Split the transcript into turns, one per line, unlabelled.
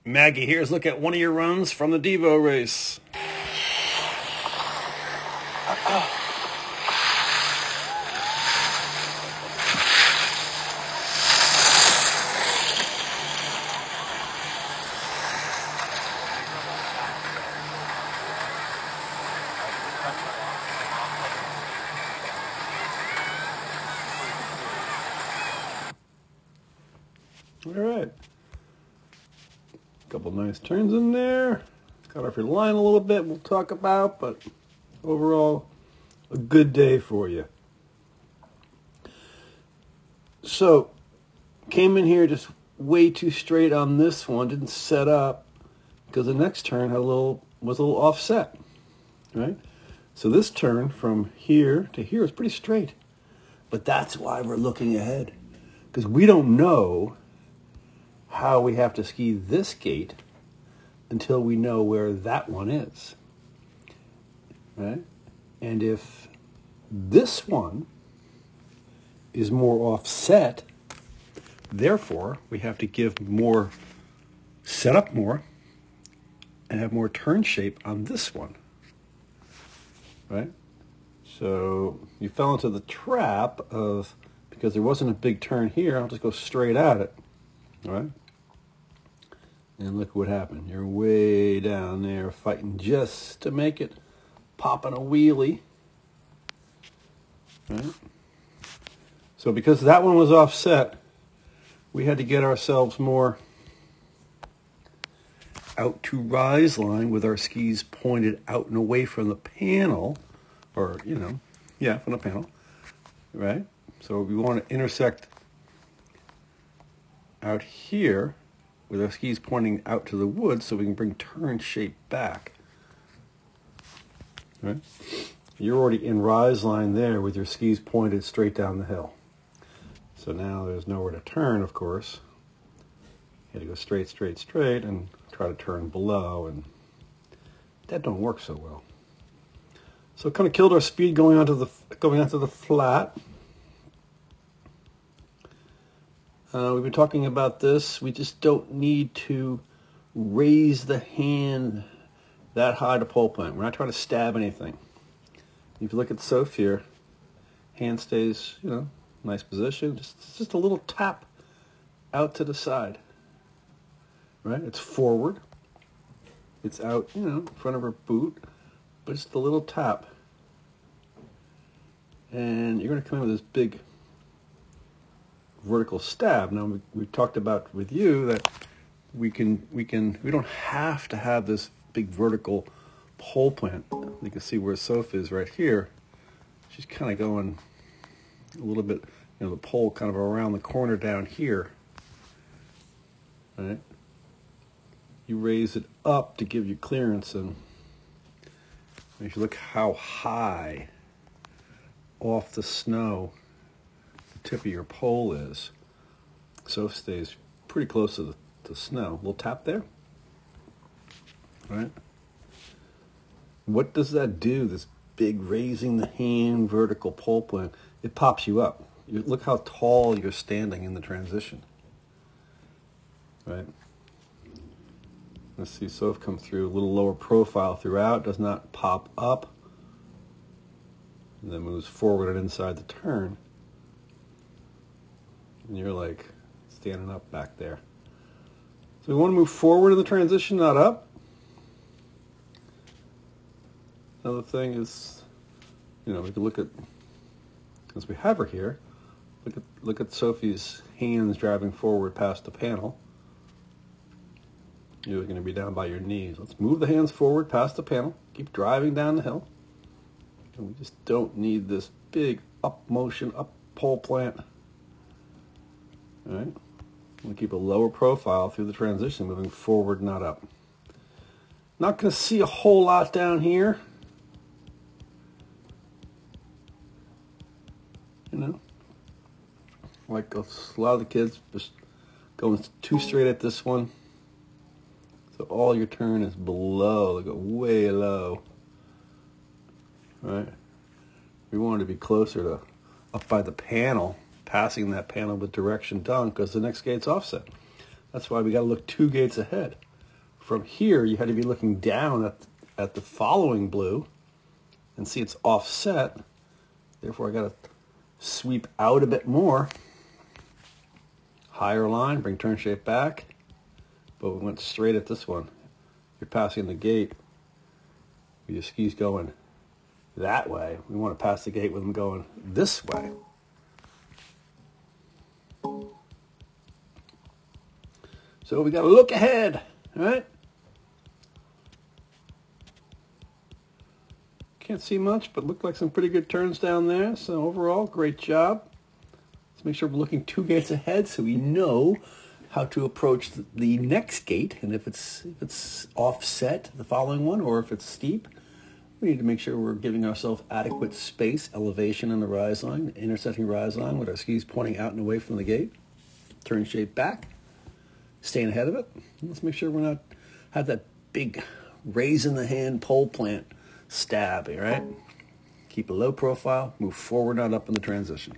Maggie, here's a look at one of your runs from the Devo race. All right. Couple nice turns in there. Got off your line a little bit, we'll talk about, but overall, a good day for you. So, came in here just way too straight on this one, didn't set up, because the next turn was a little offset, right? So this turn from here to here is pretty straight. But that's why we're looking ahead, because we don't know how we have to ski this gate until we know where that one is, right? And if this one is more offset, therefore we have to give more, set up more, and have more turn shape on this one, right? So you fell into the trap of, because there wasn't a big turn here, I'll just go straight at it, all right? And look what happened. You're way down there fighting just to make it, popping a wheelie. Right? So because that one was offset, we had to get ourselves more out to rise line with our skis pointed out and away from the panel, or, from the panel, right? So we want to intersect out here with our skis pointing out to the woods so we can bring turn shape back. Right? You're already in rise line there with your skis pointed straight down the hill. So now there's nowhere to turn, of course. You had to go straight, straight, straight and try to turn below, and that don't work so well. So it kind of killed our speed going onto the flat. We've been talking about this. We just don't need to raise the hand that high to pole plant. We're not trying to stab anything. If you look at Soph here, hand stays, nice position. Just a little tap out to the side, right? It's forward. It's out, in front of her boot, but just a little tap. And you're going to come in with this big vertical stab. Now we've talked about with you that we don't have to have this big vertical pole plant. You can see where Soph is right here. She's kind of going a little bit, the pole kind of around the corner down here. Right? You raise it up to give you clearance, and if you look how high off the snow the tip of your pole is, Soph stays pretty close to the snow. Little tap there, right? What does that do, this big raising the hand vertical pole plant? It pops you up. Look how tall you're standing in the transition, right? Let's see Soph come through, a little lower profile throughout, does not pop up, and then moves forward and inside the turn. And you're like standing up back there. So we want to move forward in the transition, not up. Another thing is, we can look at, as we have her here, look at Sophie's hands driving forward past the panel. You're going to be down by your knees. Let's move the hands forward past the panel. Keep driving down the hill. And we just don't need this big up motion, up pole plant. All right? We'll keep a lower profile through the transition, moving forward, not up. Not going to see a whole lot down here. Like a lot of the kids just going too straight at this one. So all your turn is below. They go way low. Right? We wanted to be closer to up by the panel, passing that panel with direction down, because the next gate's offset. That's why we got to look 2 gates ahead. From here, you had to be looking down at the following blue and see it's offset. Therefore, I got to sweep out a bit more. Higher line, bring turn shape back. But we went straight at this one. You're passing the gate. Your ski's going that way. We want to pass the gate with them going this way. So we got to look ahead, right? Can't see much, but looked like some pretty good turns down there. So overall, great job. Let's make sure we're looking 2 gates ahead so we know how to approach the next gate. And if it's offset, the following one, or if it's steep, we need to make sure we're giving ourselves adequate space, elevation in the rise line, intersecting rise line with our skis pointing out and away from the gate. Turn shape back, staying ahead of it. Let's make sure we're not have that big raise in the hand pole plant stab, all right? Keep a low profile, move forward, not up in the transition.